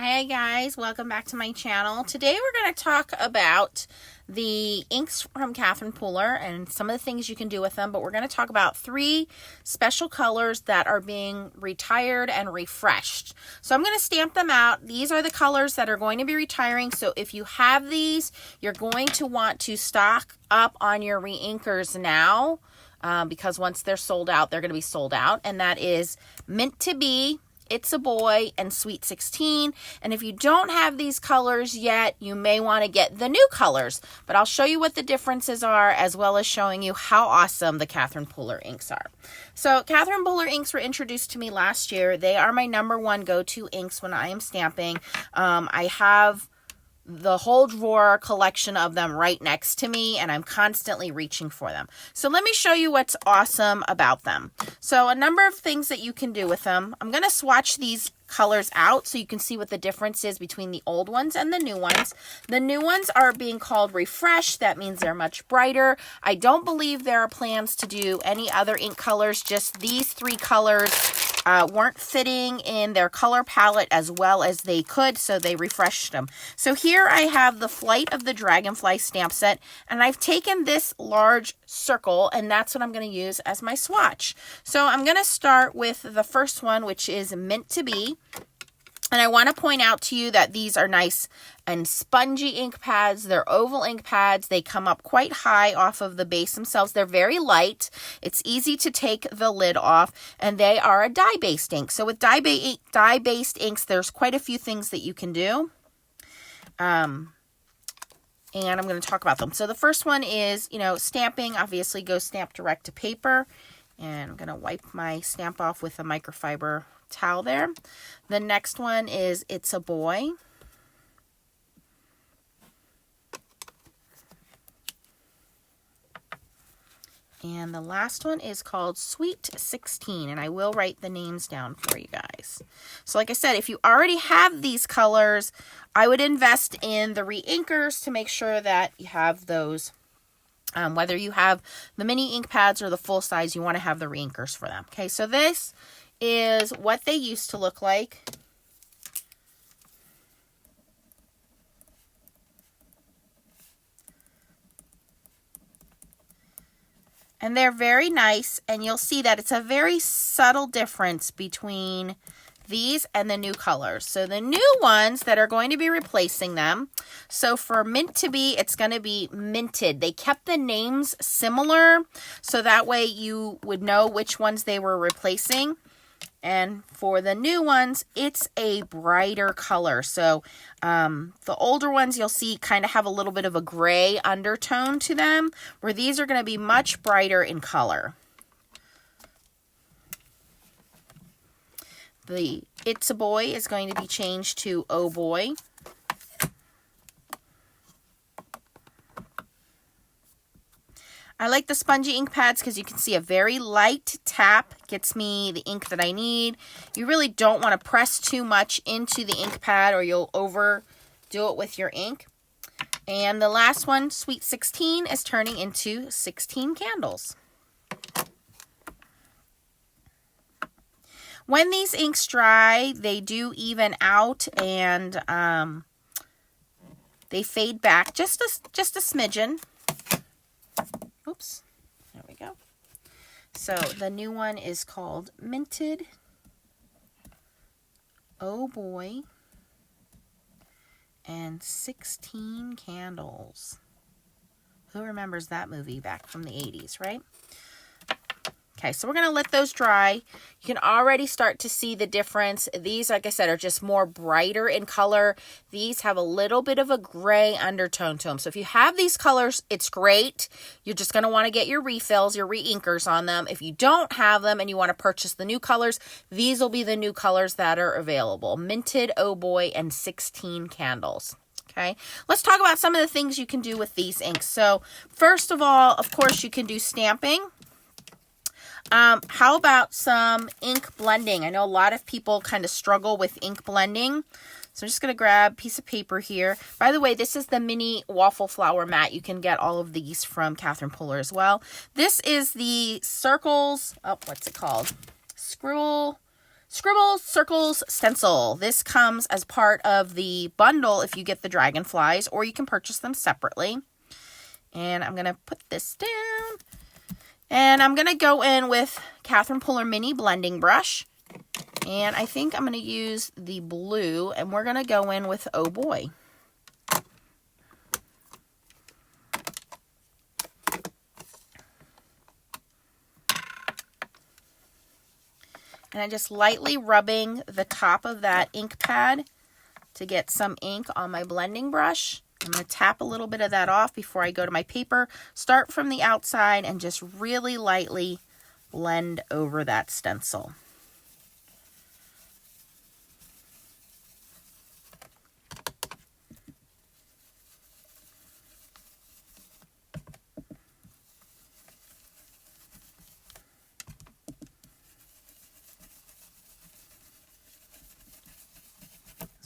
Hi guys, welcome back to my channel. Today we're going to talk about the inks from Catherine Pooler and some of the things you can do with them, but we're going to talk about 3 special colors that are being retired and refreshed. So I'm going to stamp them out. These are the colors that are going to be retiring, so if you have these, you're going to want to stock up on your re-inkers now because once they're sold out, they're going to be sold out, and that is Mint to Be, It's a Boy, and Sweet 16. And if you don't have these colors yet, you may want to get the new colors. But I'll show you what the differences are, as well as showing you how awesome the Catherine Pooler inks are. So Catherine Pooler inks were introduced to me last year. They are my #1 go-to inks when I am stamping. I have the whole drawer collection of them right next to me, and I'm constantly reaching for them. So let me show you what's awesome about them. So a number of things that you can do with them. I'm going to swatch these colors out so you can see what the difference is between the old ones and the new ones. The new ones are being called Refresh. That means they're much brighter. I don't believe there are plans to do any other ink colors, just these 3 colors weren't fitting in their color palette as well as they could, so they refreshed them. So here I have the Flight of the Dragonfly stamp set, and I've taken this large circle, and that's what I'm going to use as my swatch. So I'm going to start with the first one, which is Mint to Be. And I want to point out to you that these are nice and spongy ink pads. They're oval ink pads. They come up quite high off of the base themselves. They're very light. It's easy to take the lid off, and they are a dye-based ink. So with dye-based inks, there's quite a few things that you can do. And I'm going to talk about them. So the first one is, stamping. Obviously, go stamp direct to paper. And I'm going to wipe my stamp off with a microfiber towel there. The next one is It's a Boy. And the last one is called Sweet 16, and I will write the names down for you guys. So like I said, if you already have these colors, I would invest in the re-inkers to make sure that you have those. Whether you have the mini ink pads or the full size, you want to have the re-inkers for them. Okay, so this is what they used to look like. And they're very nice, and you'll see that it's a very subtle difference between these and the new colors. So the new ones that are going to be replacing them, so for Mint to Be, it's going to be Minted. They kept the names similar, so that way you would know which ones they were replacing. And for the new ones, it's a brighter color. So the older ones you'll see kind of have a little bit of a gray undertone to them, where these are going to be much brighter in color. The It's a Boy is going to be changed to Oh Boy. I like the spongy ink pads because you can see a very light tap gets me the ink that I need. You really don't want to press too much into the ink pad or you'll overdo it with your ink. And the last one, Sweet 16, is turning into 16 candles. When these inks dry, they do even out and they fade back just a smidgen. Oops, there we go. So the new one is called Minted, Oh Boy, and 16 Candles. Who remembers that movie back from the 80s, right? Okay, so we're going to let those dry. You can already start to see the difference. These, like I said, are just more brighter in color. These have a little bit of a gray undertone to them. So if you have these colors, it's great. You're just going to want to get your refills, your re-inkers on them. If you don't have them and you want to purchase the new colors, these will be the new colors that are available. Minted, Oh Boy, and 16 Candles. Okay, let's talk about some of the things you can do with these inks. So first of all, of course, you can do stamping. How about some ink blending? I know a lot of people kind of struggle with ink blending. So I'm just going to grab a piece of paper here. By the way, this is the mini waffle flower mat. You can get all of these from Catherine Pooler as well. This is the Circles, what's it called? Scribble Circles stencil. This comes as part of the bundle if you get the dragonflies, or you can purchase them separately. And I'm going to put this down. And I'm going to go in with Catherine Puller Mini Blending Brush. And I think I'm going to use the blue, and we're going to go in with Oh Boy. And I'm just lightly rubbing the top of that ink pad to get some ink on my blending brush. I'm going to tap a little bit of that off before I go to my paper. Start from the outside and just really lightly blend over that stencil.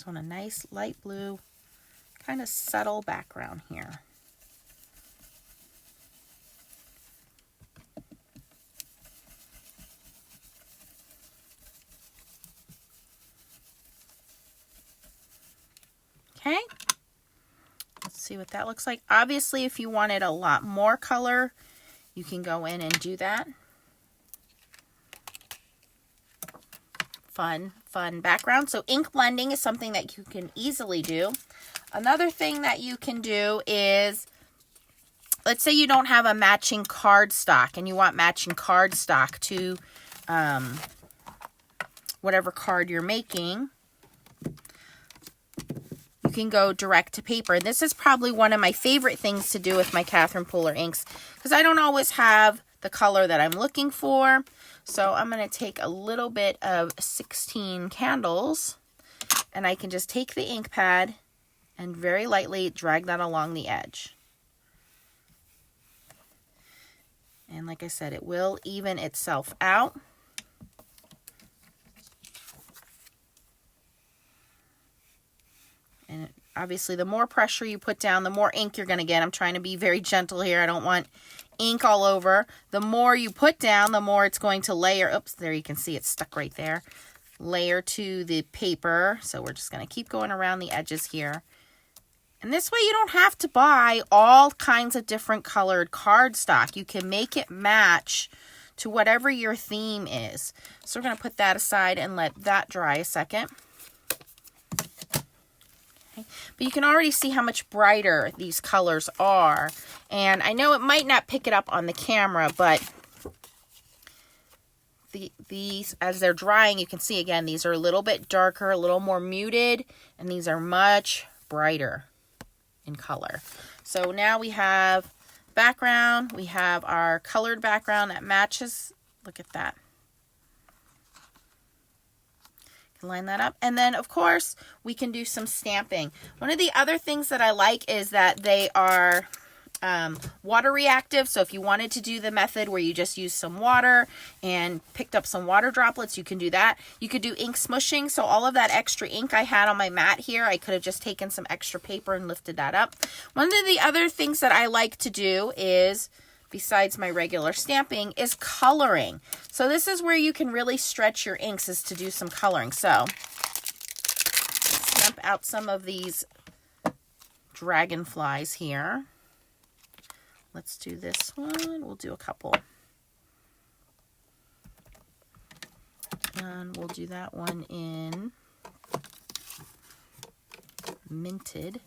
On a nice light blue, kind of subtle background here. Okay, let's see what that looks like. Obviously, if you wanted a lot more color, you can go in and do that. Fun background. So ink blending is something that you can easily do. Another thing that you can do is, let's say you don't have a matching cardstock and you want matching cardstock to whatever card you're making. You can go direct to paper. This is probably one of my favorite things to do with my Catherine Puller inks, because I don't always have the color that I'm looking for. So I'm going to take a little bit of 16 candles, and I can just take the ink pad and very lightly drag that along the edge. And like I said, it will even itself out. And obviously, the more pressure you put down, the more ink you're going to get. I'm trying to be very gentle here. I don't want ink all over. The more you put down, the more it's going to layer. Oops, there you can see it's stuck right there. Layer to the paper. So we're just going to keep going around the edges here. And this way you don't have to buy all kinds of different colored cardstock. You can make it match to whatever your theme is. So we're going to put that aside and let that dry a second. But you can already see how much brighter these colors are. And I know it might not pick it up on the camera, but these, as they're drying, you can see again, these are a little bit darker, a little more muted, and these are much brighter in color. So now we have background, we have our colored background that matches. Look at that. Line that up, and then of course we can do some stamping. One of the other things that I like is that they are water reactive. So if you wanted to do the method where you just use some water and picked up some water droplets, you can do that. You could do ink smushing. So all of that extra ink I had on my mat here, I could have just taken some extra paper and lifted that up. One of the other things that I like to do is, besides my regular stamping, is coloring. So this is where you can really stretch your inks, is to do some coloring. So stamp out some of these dragonflies here. Let's do this one. We'll do a couple. And we'll do that one in Minted.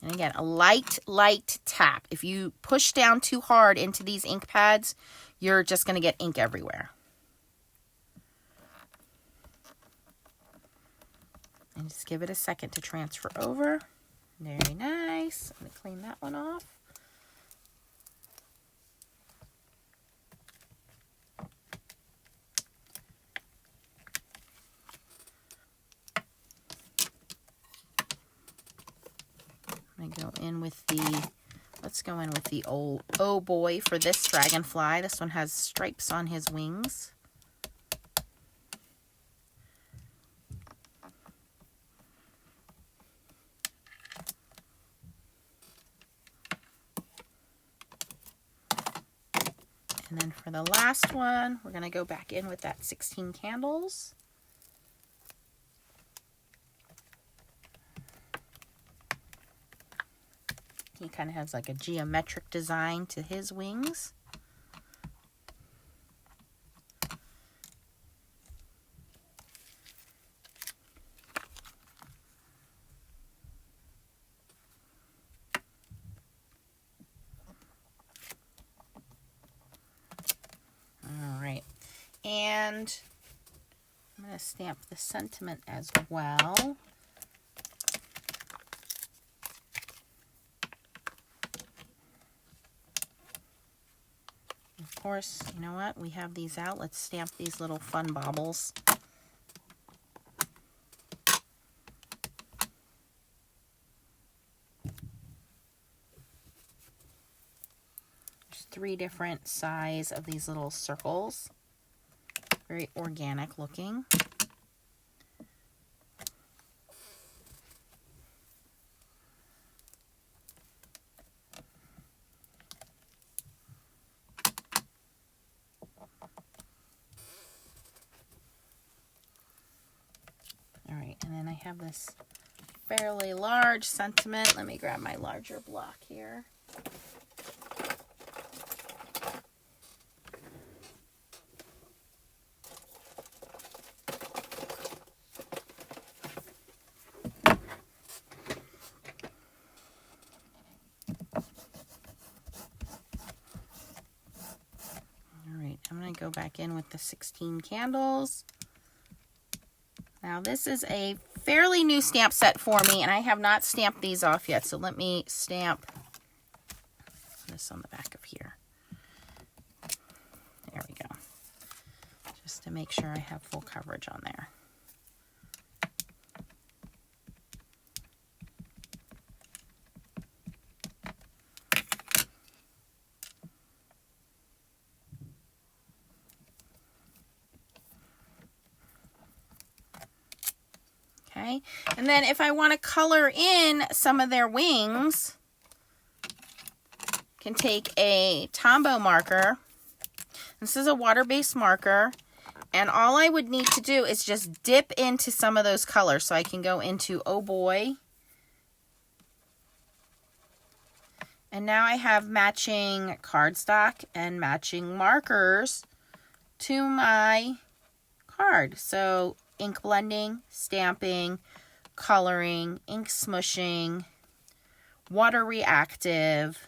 And again, a light tap. If you push down too hard into these ink pads, you're just going to get ink everywhere. And just give it a second to transfer over. Very nice. I'm going to clean that one off. I'm going to go in with the, let's go in with the old Oh Boy for this dragonfly. This one has stripes on his wings. And then for the last one, we're going to go back in with that 16 candles. He kind of has like a geometric design to his wings. All right. And I'm going to stamp the sentiment as well. Of course, you know what? We have these out. Let's stamp these little fun baubles. There's 3 different size of these little circles. Very organic looking. All right, and then I have this fairly large sentiment. Let me grab my larger block here. I'm going to go back in with the 16 candles. Now this is a fairly new stamp set for me, and I have not stamped these off yet. So let me stamp this on the back of here. There we go. Just to make sure I have full coverage on there. Okay, and then if I want to color in some of their wings, can take a Tombow marker. This is a water-based marker, and all I would need to do is just dip into some of those colors. So I can go into Oh Boy, and now I have matching cardstock and matching markers to my card. So ink blending, stamping, coloring, ink smushing, water reactive,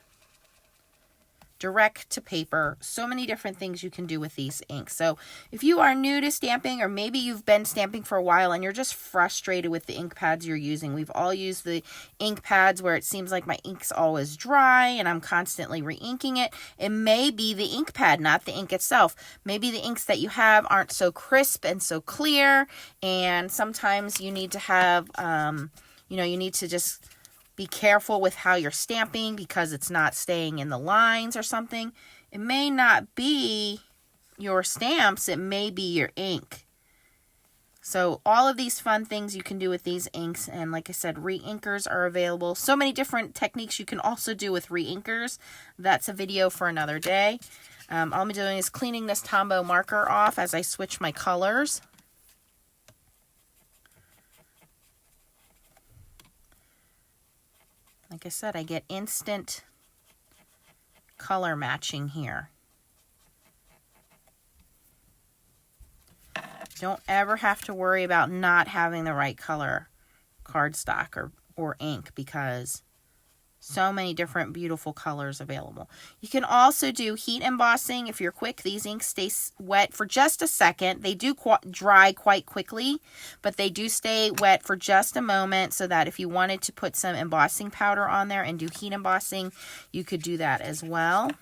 direct to paper. So many different things you can do with these inks. So if you are new to stamping, or maybe you've been stamping for a while and you're just frustrated with the ink pads you're using. We've all used the ink pads where it seems like my ink's always dry and I'm constantly re-inking it. It may be the ink pad, not the ink itself. Maybe the inks that you have aren't so crisp and so clear, and sometimes you need to have, you need to just be careful with how you're stamping because it's not staying in the lines or something. It may not be your stamps, it may be your ink. So all of these fun things you can do with these inks, and like I said, re-inkers are available. So many different techniques you can also do with re-inkers. That's a video for another day. All I'm doing is cleaning this Tombow marker off as I switch my colors. Like I said, I get instant color matching here. Don't ever have to worry about not having the right color cardstock or ink, because so many different beautiful colors available. You can also do heat embossing. If you're quick, these inks stay wet for just a second. They do dry quite quickly, but they do stay wet for just a moment, so that if you wanted to put some embossing powder on there and do heat embossing, you could do that as well.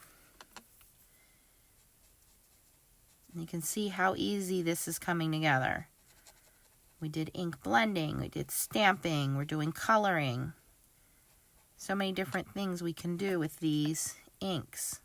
And you can see how easy this is coming together. We did ink blending, we did stamping, we're doing coloring. So many different things we can do with these inks.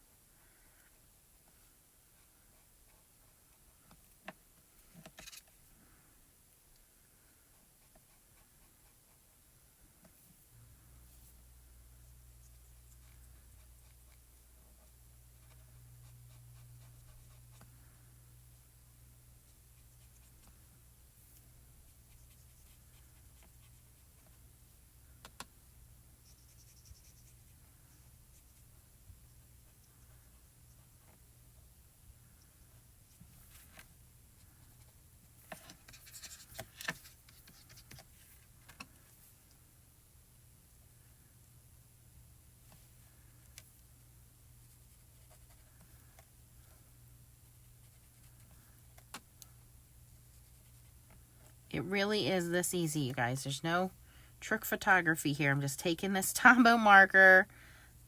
It really is this easy, you guys. There's no trick photography here. I'm just taking this Tombow marker,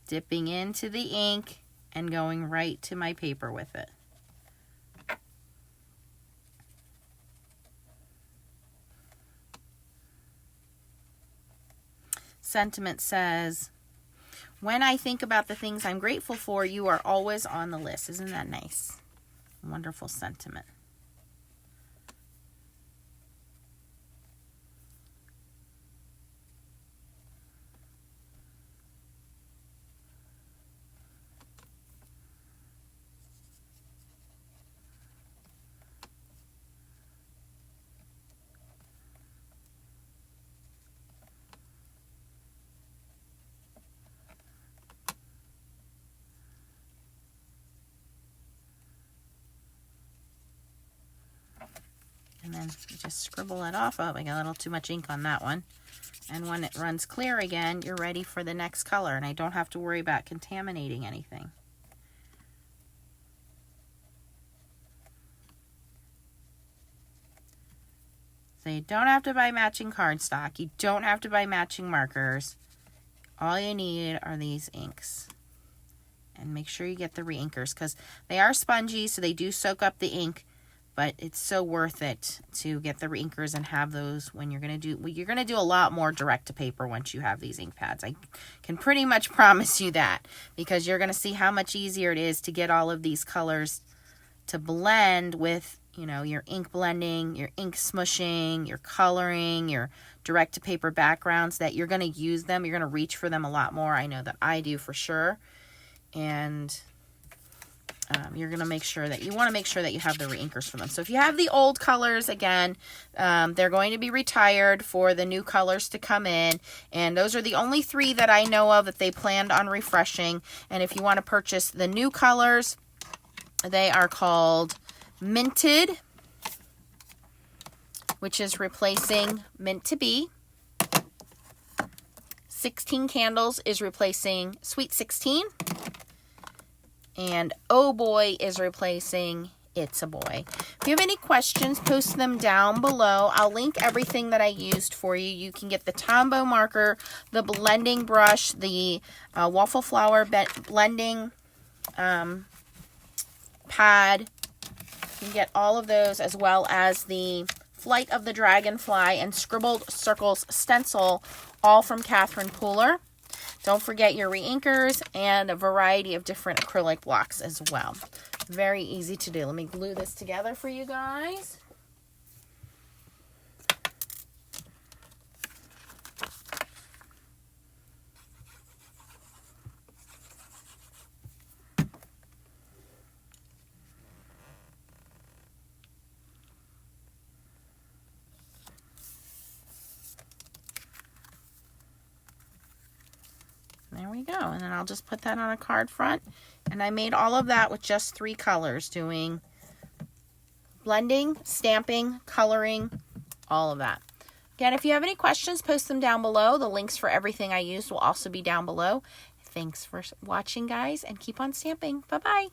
dipping into the ink, and going right to my paper with it. Sentiment says, when I think about the things I'm grateful for, you are always on the list. Isn't that nice? Wonderful sentiment. And then you just scribble it off. Oh, I got a little too much ink on that one. And when it runs clear again, you're ready for the next color. And I don't have to worry about contaminating anything. So you don't have to buy matching cardstock. You don't have to buy matching markers. All you need are these inks. And make sure you get the re-inkers because they are spongy, so they do soak up the ink. But it's so worth it to get the re-inkers and have those when you're going to do a lot more direct to paper once you have these ink pads. I can pretty much promise you that because you're going to see how much easier it is to get all of these colors to blend with, you know, your ink blending, your ink smushing, your coloring, your direct to paper backgrounds that you're going to use them. You're going to reach for them a lot more. I know that I do for sure. And you're going to make sure that you want to make sure that you have the re-inkers for them. So if you have the old colors, again, they're going to be retired for the new colors to come in. And those are the only 3 that I know of that they planned on refreshing. And if you want to purchase the new colors, they are called Minted, which is replacing Mint to Be. 16 Candles is replacing Sweet 16. And Oh Boy is replacing It's a Boy. If you have any questions, post them down below. I'll link everything that I used for you. You can get the Tombow marker, the blending brush, the waffle flower blending pad. You can get all of those as well as the Flight of the Dragonfly and Scribbled Circles stencil, all from Catherine Pooler. Don't forget your re-inkers and a variety of different acrylic blocks as well. Very easy to do. Let me glue this together for you guys. There we go. And then I'll just put that on a card front. And I made all of that with just 3 colors, doing blending, stamping, coloring, all of that. Again, if you have any questions, post them down below. The links for everything I used will also be down below. Thanks for watching, guys, and keep on stamping. Bye-bye.